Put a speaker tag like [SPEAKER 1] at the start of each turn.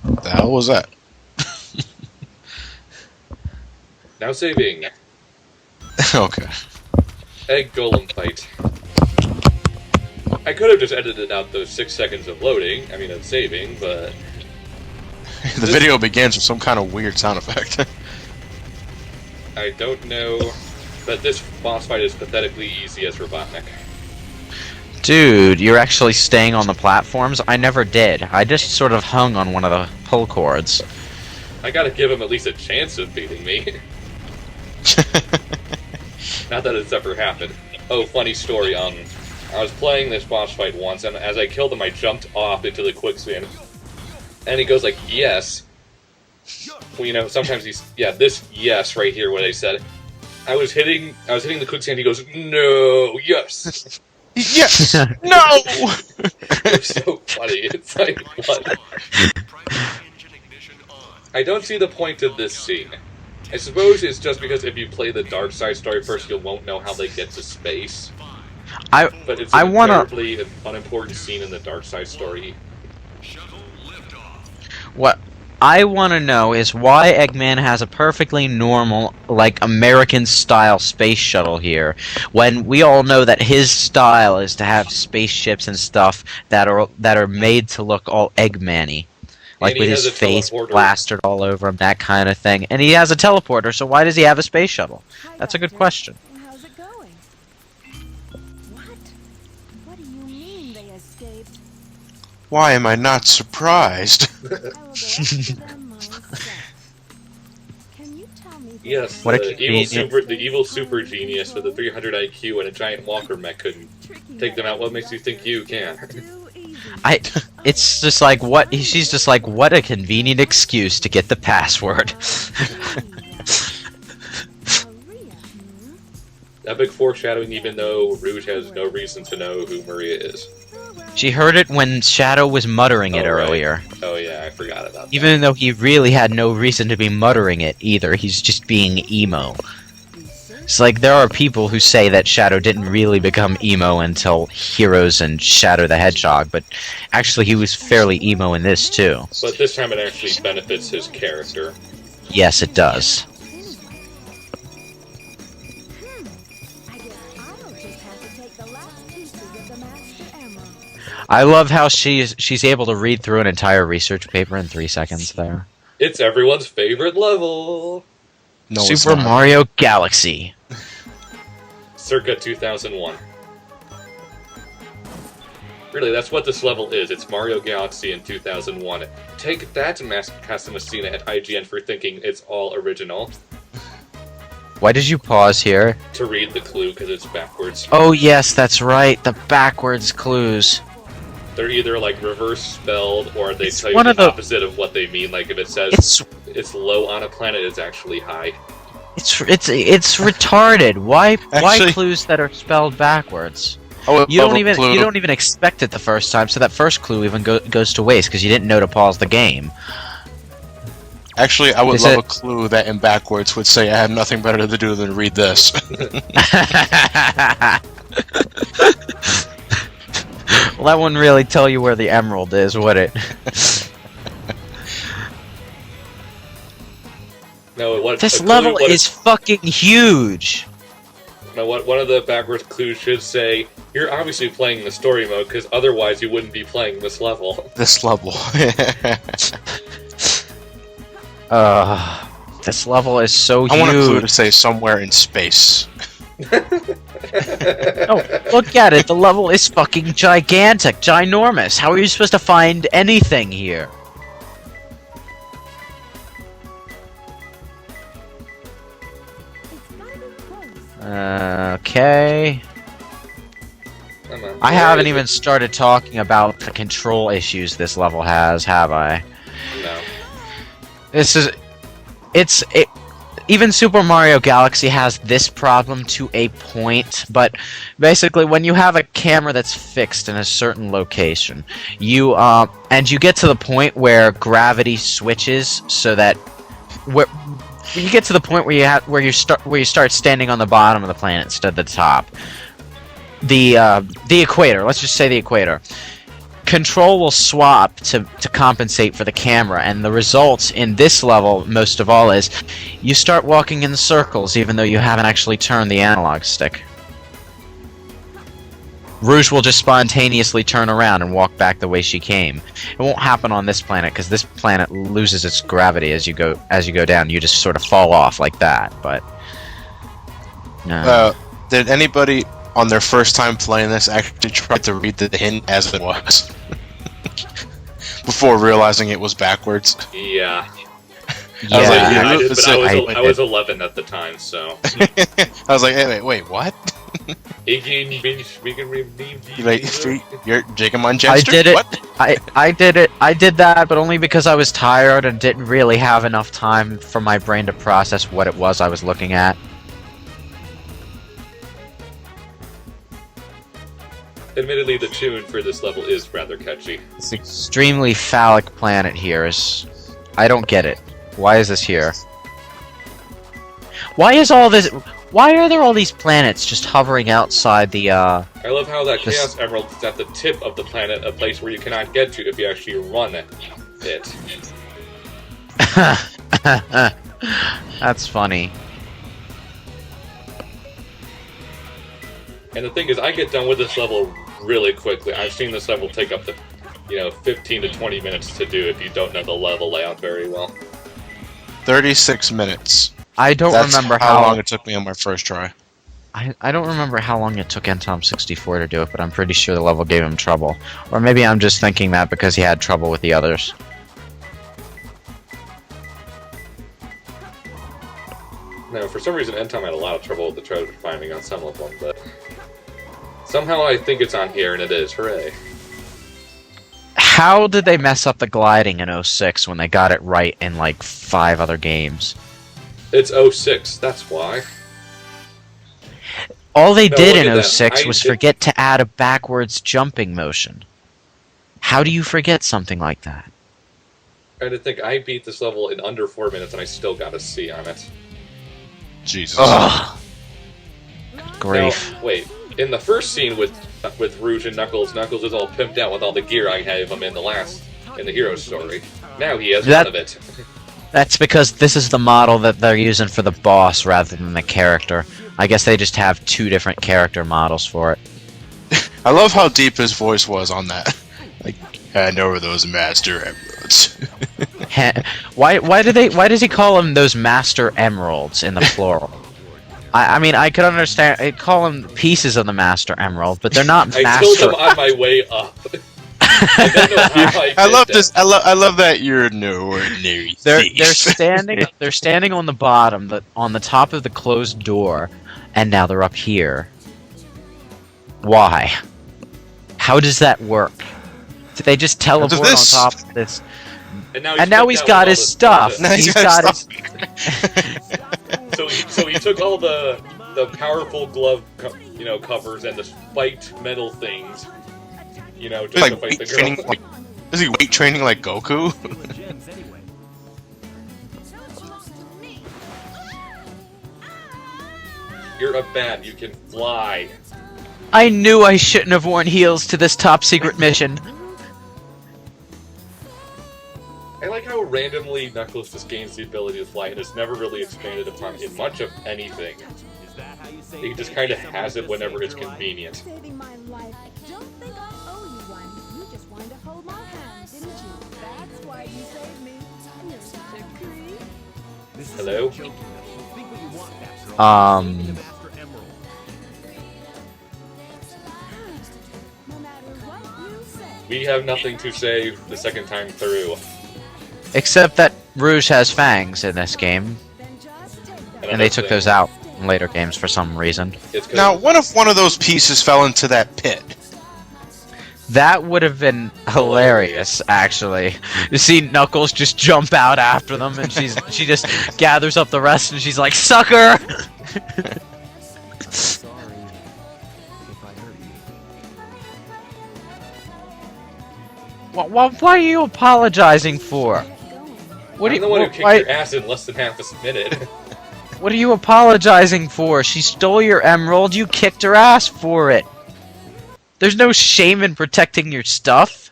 [SPEAKER 1] The hell was that?
[SPEAKER 2] Now saving.
[SPEAKER 1] Okay.
[SPEAKER 2] Egg golem fight. I could have just edited out those 6 seconds of loading, of saving, but...
[SPEAKER 1] The video begins with some kind of weird sound effect.
[SPEAKER 2] I don't know, but this boss fight is pathetically easy as Robotnik.
[SPEAKER 3] Dude, you're actually staying on the platforms? I never did. I just sort of hung on one of the pull cords.
[SPEAKER 2] I gotta give him at least a chance of beating me. Not that it's ever happened. Oh, funny story, I was playing this boss fight once, and as I killed him, I jumped off into the quicksand. And he goes like, yes. Well, sometimes he's... Yeah, this yes right here, what I said. I was hitting the quicksand, he goes, no, yes.
[SPEAKER 1] Yes! No!
[SPEAKER 2] It's so funny. It's like, what? I don't see the point of this scene. I suppose it's just because if you play the dark side story first, you won't know how they get to space. But it's an incredibly unimportant scene in the dark side story.
[SPEAKER 3] What I want to know is why Eggman has a perfectly normal, like, American-style space shuttle here, when we all know that his style is to have spaceships and stuff that are made to look all Eggman-y. Like, with his face plastered all over him, that kind of thing. And he has a teleporter, so why does he have a space shuttle? That's a good question.
[SPEAKER 4] How's it going? What do you mean they escaped?
[SPEAKER 1] Why am I not surprised?
[SPEAKER 4] Can you tell me?
[SPEAKER 2] Yes,
[SPEAKER 3] what
[SPEAKER 2] the evil super genius with a 300 IQ and a giant walker mech couldn't take them out. What makes you think you can?
[SPEAKER 3] It's just like, what? She's just like, what a convenient excuse to get the password.
[SPEAKER 2] Epic foreshadowing, even though Rouge has no reason to know who Maria is.
[SPEAKER 3] She heard it when Shadow was muttering it earlier.
[SPEAKER 2] Right. Oh yeah, I forgot about that.
[SPEAKER 3] Even though he really had no reason to be muttering it either, he's just being emo. It's like, there are people who say that Shadow didn't really become emo until Heroes and Shadow the Hedgehog, but actually he was fairly emo in this too.
[SPEAKER 2] But this time it actually benefits his character.
[SPEAKER 3] Yes, it does. I love how she's able to read through an entire research paper in 3 seconds there.
[SPEAKER 2] It's everyone's favorite level!
[SPEAKER 1] No,
[SPEAKER 3] Super Mario Galaxy.
[SPEAKER 2] Circa 2001. Really, that's what this level is. It's Mario Galaxy in 2001. Take that, Casta Messina at IGN, for thinking it's all original.
[SPEAKER 3] Why did you pause here?
[SPEAKER 2] To read the clue, because it's backwards.
[SPEAKER 3] Oh yes, that's right, the backwards clues.
[SPEAKER 2] They're either, like, reverse spelled, or they tell you the opposite of what they mean. Like, if it says it's low on a planet, it's actually high.
[SPEAKER 3] It's retarded. Why clues that are spelled backwards? You don't even expect it the first time, so that first clue even goes to waste because you didn't know to pause the game.
[SPEAKER 1] Actually, I would love a clue that in backwards would say I have nothing better to do than read this.
[SPEAKER 3] Well, that wouldn't really tell you where the emerald is, would it?
[SPEAKER 2] No,
[SPEAKER 3] this level is fucking huge!
[SPEAKER 2] No, one of the backwards clues should say, you're obviously playing the story mode, because otherwise you wouldn't be playing this level.
[SPEAKER 1] This level.
[SPEAKER 3] This level is so huge.
[SPEAKER 1] I want a clue to say somewhere in space.
[SPEAKER 3] No, look at it. The level is fucking gigantic, ginormous. How are you supposed to find anything here? Okay. I haven't even started talking about the control issues this level has, have I?
[SPEAKER 2] No.
[SPEAKER 3] Even Super Mario Galaxy has this problem to a point, but basically when you have a camera that's fixed in a certain location, you get to the point where gravity switches so that when you get to the point where you start standing on the bottom of the planet instead of the top. The equator, let's just say the equator. control will swap to compensate for the camera, and the result in this level, most of all, is you start walking in circles even though you haven't actually turned the analog stick. Rouge will just spontaneously turn around and walk back the way she came. It won't happen on this planet because this planet loses its gravity as you go down. You just sort of fall off like that. But no.
[SPEAKER 1] Did anybody on their first time playing this actually try to read the hint as it was before realizing it was backwards?
[SPEAKER 2] Yeah.
[SPEAKER 3] Yeah,
[SPEAKER 2] I did, but I was 11 at the time, so.
[SPEAKER 1] I was like, hey, wait, what?
[SPEAKER 2] You're
[SPEAKER 1] Jacob on
[SPEAKER 3] I did it.
[SPEAKER 1] What?
[SPEAKER 3] I did it. I did that, but only because I was tired and didn't really have enough time for my brain to process what it was I was looking at.
[SPEAKER 2] Admittedly, the tune for this level is rather catchy.
[SPEAKER 3] This extremely phallic planet here is... I don't get it. Why is this here? Why is all this... Why are there all these planets just hovering outside the,
[SPEAKER 2] I love how that Chaos Emerald is at the tip of the planet, a place where you cannot get to if you actually run it.
[SPEAKER 3] That's funny.
[SPEAKER 2] And the thing is, I get done with this level really quickly. I've seen this level take up to, 15 to 20 minutes to do if you don't know the level layout very well.
[SPEAKER 1] 36 minutes.
[SPEAKER 3] I don't remember
[SPEAKER 1] how long it took me on my first try.
[SPEAKER 3] I don't remember how long it took Ntom64 to do it, but I'm pretty sure the level gave him trouble. Or maybe I'm just thinking that because he had trouble with the others.
[SPEAKER 2] No, for some reason Ntom had a lot of trouble with the treasure finding on some of them, but... somehow I think it's on here, and it is. Hooray.
[SPEAKER 3] How did they mess up the gliding in 06 when they got it right in, like, 5 other games?
[SPEAKER 2] It's 06, that's why.
[SPEAKER 3] All they did
[SPEAKER 2] look at
[SPEAKER 3] in
[SPEAKER 2] that.
[SPEAKER 3] 06 was forget to add a backwards jumping motion. How do you forget something like that?
[SPEAKER 2] I had to think I beat this level in under 4 minutes, and I still got a C on it.
[SPEAKER 1] Jesus.
[SPEAKER 3] Ugh. Grief.
[SPEAKER 2] Now, wait. In the first scene with Rouge and Knuckles, Knuckles is all pimped out with all the gear I have him in the hero story. Now he has none of it.
[SPEAKER 3] That's because this is the model that they're using for the boss rather than the character. I guess they just have 2 different character models for it.
[SPEAKER 1] I love how deep his voice was on that. Like, hand over those master emeralds.
[SPEAKER 3] Why does he call them those master emeralds in the plural? I mean, I could understand. I'd call them pieces of the Master Emerald, but they're not
[SPEAKER 2] I
[SPEAKER 3] Master.
[SPEAKER 2] killed them on my way up. I don't know how I
[SPEAKER 1] love
[SPEAKER 2] did
[SPEAKER 1] this.
[SPEAKER 2] that.
[SPEAKER 1] I love that you're no ordinary
[SPEAKER 3] They're
[SPEAKER 1] thief.
[SPEAKER 3] standing on the bottom, on the top of the closed door, and now they're up here. Why? How does that work? Did they just teleport on top of this?
[SPEAKER 2] And
[SPEAKER 3] now he's got his stuff.
[SPEAKER 1] Now
[SPEAKER 3] He's got his.
[SPEAKER 2] So he took all the powerful glove, covers and the spiked metal things, just
[SPEAKER 1] like
[SPEAKER 2] to fight the
[SPEAKER 1] training,
[SPEAKER 2] girl.
[SPEAKER 1] is he weight training like Goku?
[SPEAKER 2] You're a bat. You can fly.
[SPEAKER 3] I knew I shouldn't have worn heels to this top secret mission.
[SPEAKER 2] I like how randomly Knuckles just gains the ability to fly and is never really expanded upon in much of anything. He just kind of has it whenever it's convenient.
[SPEAKER 4] Saving my life. Don't think I owe you one. You just wanted to hold my hand, didn't you? That's why you saved me. You're such a creep.
[SPEAKER 2] Hello?
[SPEAKER 4] No matter what you say.
[SPEAKER 2] We have nothing to say the second time through.
[SPEAKER 3] Except that Rouge has fangs in this game,
[SPEAKER 4] Then just take them.
[SPEAKER 3] and they took those out in later games for some reason.
[SPEAKER 2] It's 'cause-
[SPEAKER 1] Now, what if one of those pieces fell into that pit?
[SPEAKER 3] That would have been hilarious, actually. You see Knuckles just jump out after them, and she just gathers up the rest, and she's like, "Sucker!" What are you apologizing for? What
[SPEAKER 2] I'm the one who kicked your ass in less than half a minute.
[SPEAKER 3] What are you apologizing for? She stole your emerald, you kicked her ass for it. There's no shame in protecting your stuff.